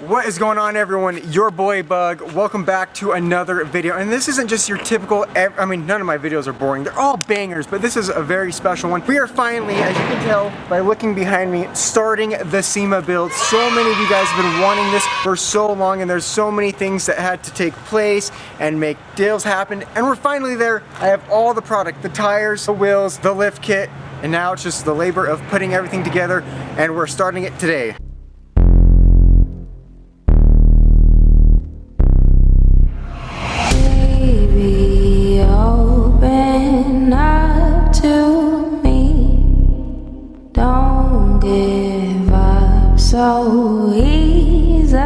What is going on, everyone? Your boy Bug. Welcome back to another video. And this isn't just your typical, I mean, none of my videos are boring. They're all bangers, but this is a very special one. We are finally, as you can tell by looking behind me, starting the SEMA build. So many of you guys have been wanting this for so long, and there's so many things that had to take place and make deals happen. And we're finally there. I have all the product, the tires, the wheels, the lift kit, and now it's just the labor of putting everything together, and we're starting it today. Open up to me, don't give up so easily.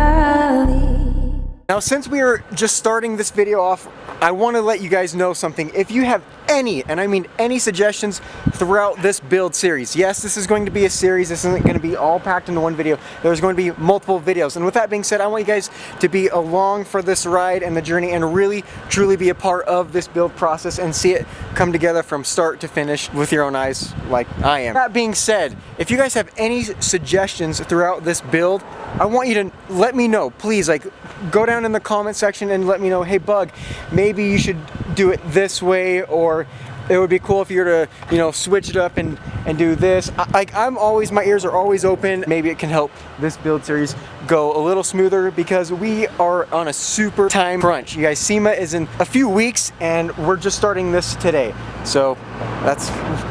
Now, since we are just starting this video off, I want to let you guys know something. If you have any, and I mean any, suggestions throughout this build series, yes, this is going to be a series. This isn't going to be all packed into one video. There's going to be multiple videos. And with that being said, I want you guys to be along for this ride and the journey and really, truly be a part of this build process and see it come together from start to finish with your own eyes like I am. That being said, if you guys have any suggestions throughout this build, I want you to let me know. Please, like, go down in the comment section and let me know, hey Bug, maybe you should do it this way, or it would be cool if you were to, you know, switch it up and do this. I'm always, my ears are always open. Maybe it can help this build series go a little smoother because we are on a super time crunch. You guys, SEMA is in a few weeks and we're just starting this today. So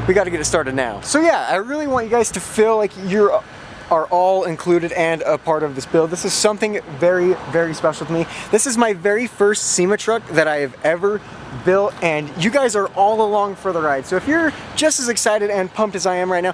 we got to get it started now. So yeah, I really want you guys to feel like you're all included and a part of this build. This is something very, very special to me. This is my very first SEMA truck that I have ever built, and you guys are all along for the ride. So if you're just as excited and pumped as I am right now,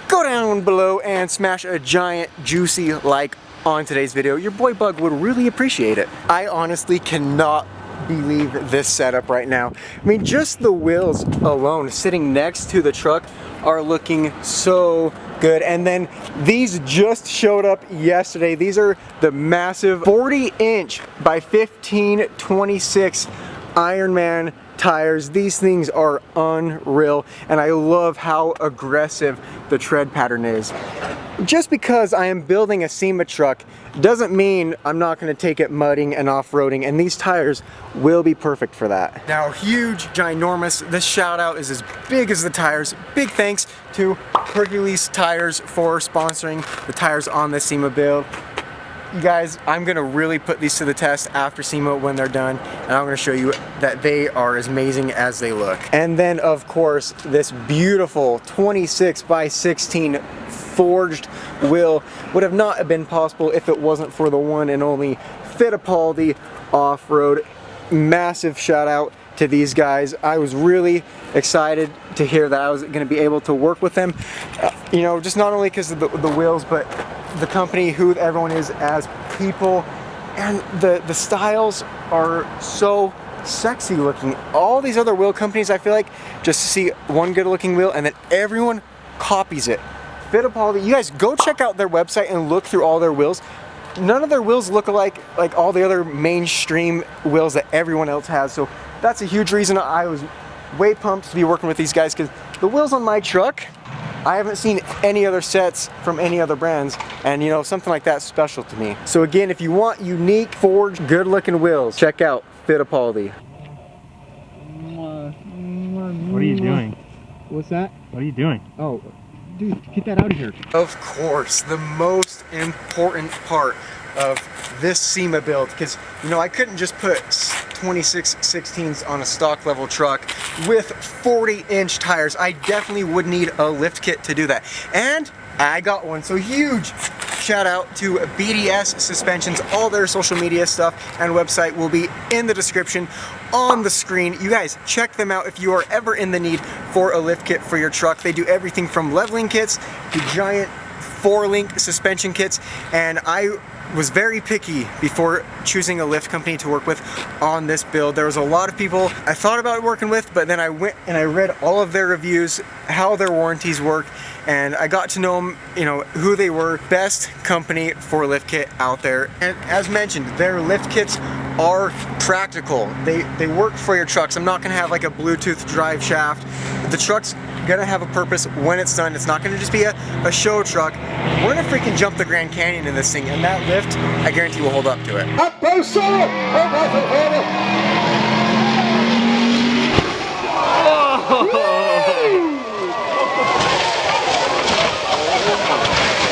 go down below and smash a giant juicy like on today's video. Your boy Bug would really appreciate it. I honestly cannot believe this setup right now. I mean, just the wheels alone sitting next to the truck are looking so good. And then these just showed up yesterday. These are the massive 40-inch by 15/26 Ironman tires. These things are unreal, and I love how aggressive the tread pattern is. Just because I am building a SEMA truck doesn't mean I'm not going to take it mudding and off-roading, and these tires will be perfect for that. Now, huge, ginormous, this shout out is as big as the tires. Big thanks to Hercules Tires for sponsoring the tires on this SEMA build. You guys, I'm going to really put these to the test after SEMA when they're done, and I'm going to show you that they are as amazing as they look. And then, of course, this beautiful 26/16 forged wheel would have not been possible if it wasn't for the one and only Fittipaldi Off-Road. Massive shout out to these guys. I was really excited to hear that I was going to be able to work with them. You know, just not only because of the wheels, but the company, who everyone is as people, and the styles are so sexy looking. All these other wheel companies, I feel like, just see one good looking wheel and then everyone copies it. Fittipaldi, you guys go check out their website and look through all their wheels. None of their wheels look alike like all the other mainstream wheels that everyone else has. So that's a huge reason I was way pumped to be working with these guys, because the wheels on my truck, I haven't seen any other sets from any other brands, and you know, something like that's special to me. So again, if you want unique, forged, good looking wheels, check out Fittipaldi. What are you doing? What's that? What are you doing? Oh, dude, get that out of here. Of course, the most important part of this SEMA build, because you know, I couldn't just put 26/16s on a stock level truck with 40-inch tires. I definitely would need a lift kit to do that, and I got one. So huge shout out to BDS Suspensions. All their social media stuff and website will be in the description on the screen. You guys, check them out if you are ever in the need for a lift kit for your truck. They do everything from leveling kits to giant 4-link suspension kits, and I was very picky before choosing a lift company to work with on this build. There was a lot of people I thought about working with, but then I went and I read all of their reviews, how their warranties work, and I got to know them, you know, who they were. Best company for lift kit out there. And as mentioned, their lift kits are practical. They work for your trucks. I'm not gonna have like a Bluetooth drive shaft. The trucks gonna have a purpose when it's done. It's not gonna just be a show truck. We're gonna freaking jump the Grand Canyon in this thing, and that lift, I guarantee, will hold up to it.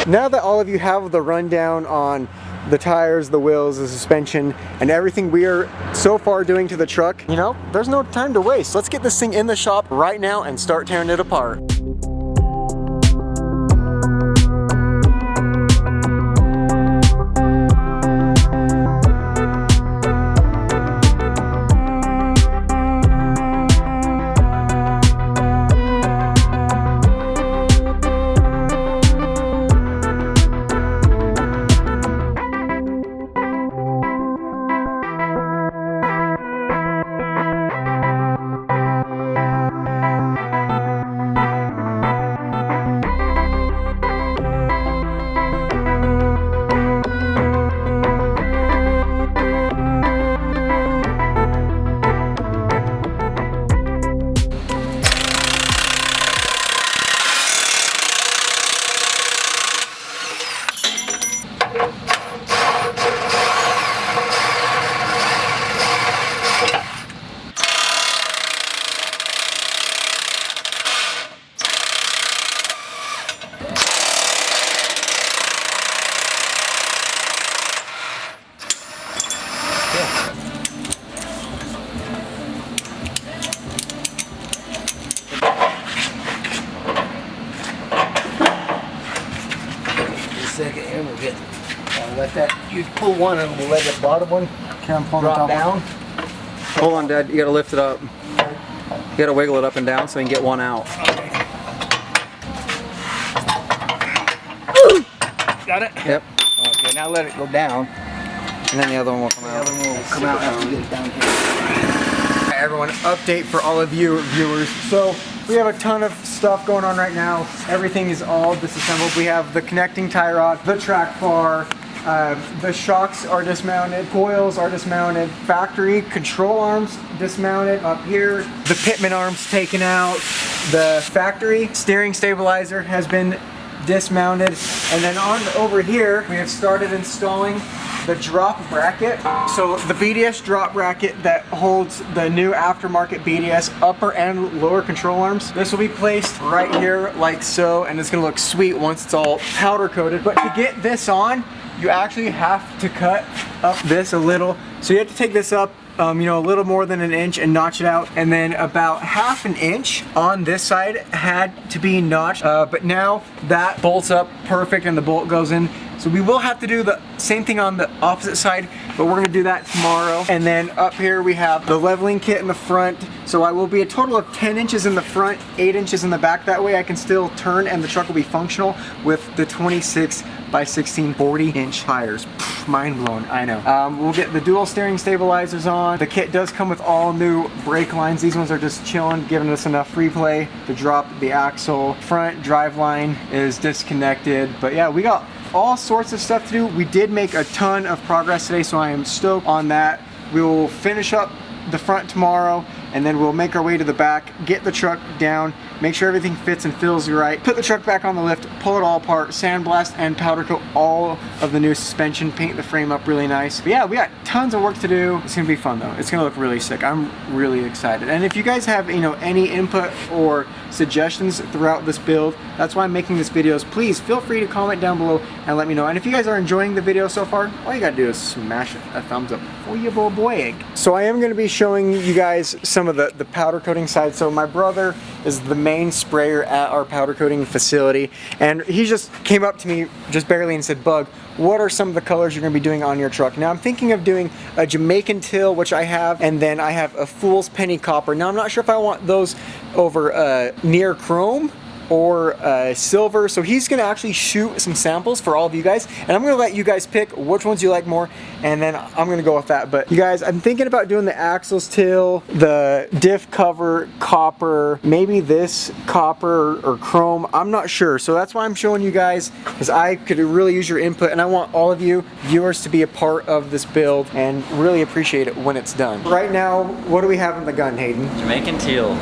Now that all of you have the rundown on the tires, the wheels, the suspension, and everything we are so far doing to the truck, you know, there's no time to waste. Let's get this thing in the shop right now and start tearing it apart. Second, and we'll get let that. You pull one and we'll let the bottom one drop down. Hold on, Dad. You gotta lift it up. You gotta wiggle it up and down so you can get one out. Got it? Yep. Okay, now let it go down. And then the other one will come The out. other one will come out after we get it down here. Hi everyone, update for all of you viewers. So we have a ton of stuff going on right now. Everything is all disassembled. We have the connecting tie rod, the track bar, the shocks are dismounted, coils are dismounted, factory control arms dismounted up here, the pitman arms taken out, the factory steering stabilizer has been dismounted, and then on over here we have started installing the drop bracket. So the BDS drop bracket that holds the new aftermarket BDS upper and lower control arms. This will be placed right here like so, and it's gonna look sweet once it's all powder coated. But to get this on, you actually have to cut up this a little. So you have to take this up you know, a little more than an inch and notch it out, and then about half an inch on this side had to be notched, but now that bolts up perfect and the bolt goes in. So we will have to do the same thing on the opposite side, but we're gonna do that tomorrow. And then up here we have the leveling kit in the front. So I will be a total of 10 inches in the front, 8 inches in the back. That way I can still turn and the truck will be functional with the 26 by 16 40-inch tires. Mind blown, I know. We'll get the dual steering stabilizers on. The kit does come with all new brake lines. These ones are just chilling, giving us enough free play to drop the axle. Front drive line is disconnected, but yeah, we got all sorts of stuff to do. We did make a ton of progress today, so I am stoked on that. We will finish up the front tomorrow, and then we'll make our way to the back, get the truck down, make sure everything fits and feels right, put the truck back on the lift, pull it all apart, sandblast and powder coat all of the new suspension, paint the frame up really nice. But yeah, we got tons of work to do. It's gonna be fun though. It's gonna look really sick. I'm really excited. And if you guys have, you know, any input or suggestions throughout this build, that's why I'm making these videos. Please feel free to comment down below and let me know. And if you guys are enjoying the video so far, all you gotta do is smash a thumbs up for your boy. So I am gonna be showing you guys some of the powder coating side. So my brother is the main sprayer at our powder coating facility, and he just came up to me just barely and said, Bug, what are some of the colors you're going to be doing on your truck? Now I'm thinking of doing a Jamaican teal, which I have, and then I have a fool's penny copper. Now I'm not sure if I want those over near chrome or silver, so he's gonna actually shoot some samples for all of you guys, and I'm gonna let you guys pick which ones you like more, and then I'm gonna go with that. But you guys, I'm thinking about doing the axles till, the diff cover copper, maybe this copper or chrome, I'm not sure. So that's why I'm showing you guys, because I could really use your input, and I want all of you viewers to be a part of this build and really appreciate it when it's done. Right now, what do we have in the gun, Hayden? Jamaican teal.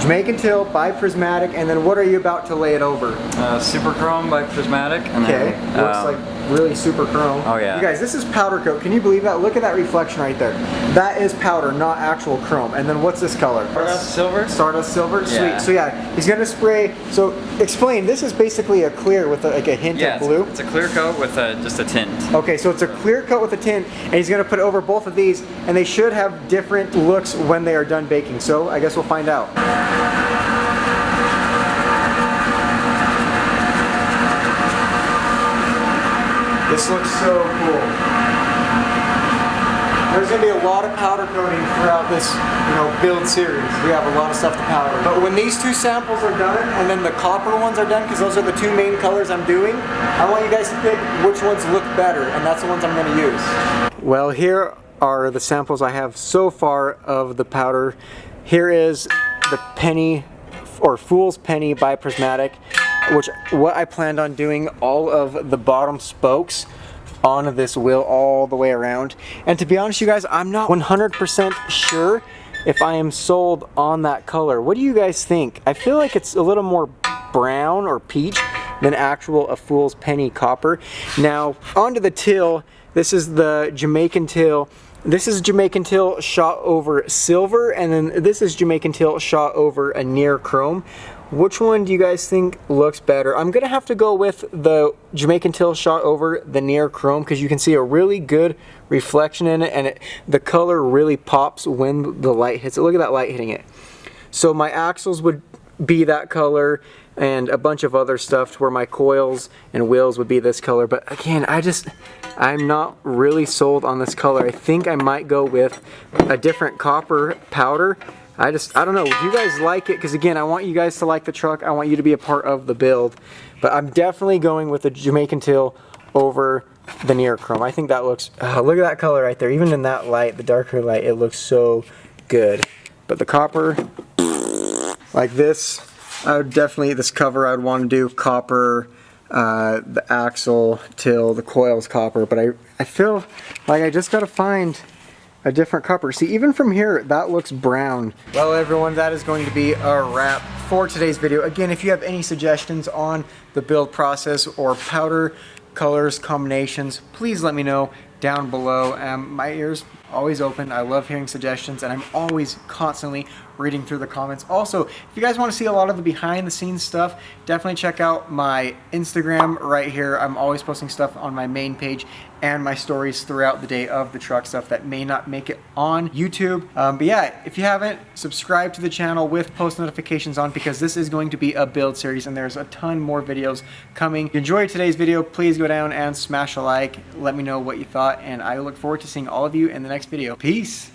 Jamaican teal by Prismatic, and then what are you about to lay it over? Super chrome by Prismatic. And Okay, then, looks like really super chrome. Oh yeah. You guys, this is powder coat. Can you believe that? Look at that reflection right there. That is powder, not actual chrome. And then what's this color? Stardust silver. Stardust silver? Yeah. Sweet. So yeah, he's gonna spray. So explain, this is basically a clear with like a hint of blue? It's a clear coat with just a tint. Okay, so it's a clear coat with a tint, and he's gonna put it over both of these, and they should have different looks when they are done baking. So I guess we'll find out. This looks so cool. There's gonna be a lot of powder coating throughout this, build series. We have a lot of stuff to powder. But when these two samples are done, and then the copper ones are done, because those are the two main colors I'm doing, I want you guys to pick which ones look better, and that's the ones I'm gonna use. Well, here are the samples I have so far of the powder. Here is the penny, or Fool's Penny by Prismatic, what I planned on doing all of the bottom spokes on this wheel all the way around. And to be honest, you guys, I'm not 100% sure if I am sold on that color. What do you guys think? I feel like it's a little more brown or peach than a Fool's Penny copper. Now, onto the teal. This is the Jamaican teal. This is Jamaican teal shot over silver, and then this is Jamaican teal shot over a near chrome. Which one do you guys think looks better? I'm gonna have to go with the Jamaican teal shot over the near chrome, because you can see a really good reflection in it, and the color really pops when the light hits it. Look at that light hitting it. So my axles would be that color, and a bunch of other stuff to where my coils and wheels would be this color. But again, I'm not really sold on this color. I think I might go with a different copper powder. I don't know. Do you guys like it? Because again, I want you guys to like the truck. I want you to be a part of the build. But I'm definitely going with the Jamaican teal over the near chrome. I think that looks, look at that color right there. Even in that light, the darker light, it looks so good. But the copper, like this, I would definitely, this cover I would want to do copper, the axle till, the coils copper. But I feel like I just got to find a different copper. See, even from here, that looks brown. Well, everyone, that is going to be a wrap for today's video. Again, if you have any suggestions on the build process or powder colors combinations, please let me know down below. My ears always open. I love hearing suggestions, and I'm always constantly reading through the comments. Also, if you guys want to see a lot of the behind the scenes stuff, definitely check out my Instagram right here. I'm always posting stuff on my main page and my stories throughout the day of the truck stuff that may not make it on YouTube. But yeah, if you haven't, subscribe to the channel with post notifications on, because this is going to be a build series and there's a ton more videos coming. If you enjoyed today's video, please go down and smash a like. Let me know what you thought, and I look forward to seeing all of you in the next video. Peace!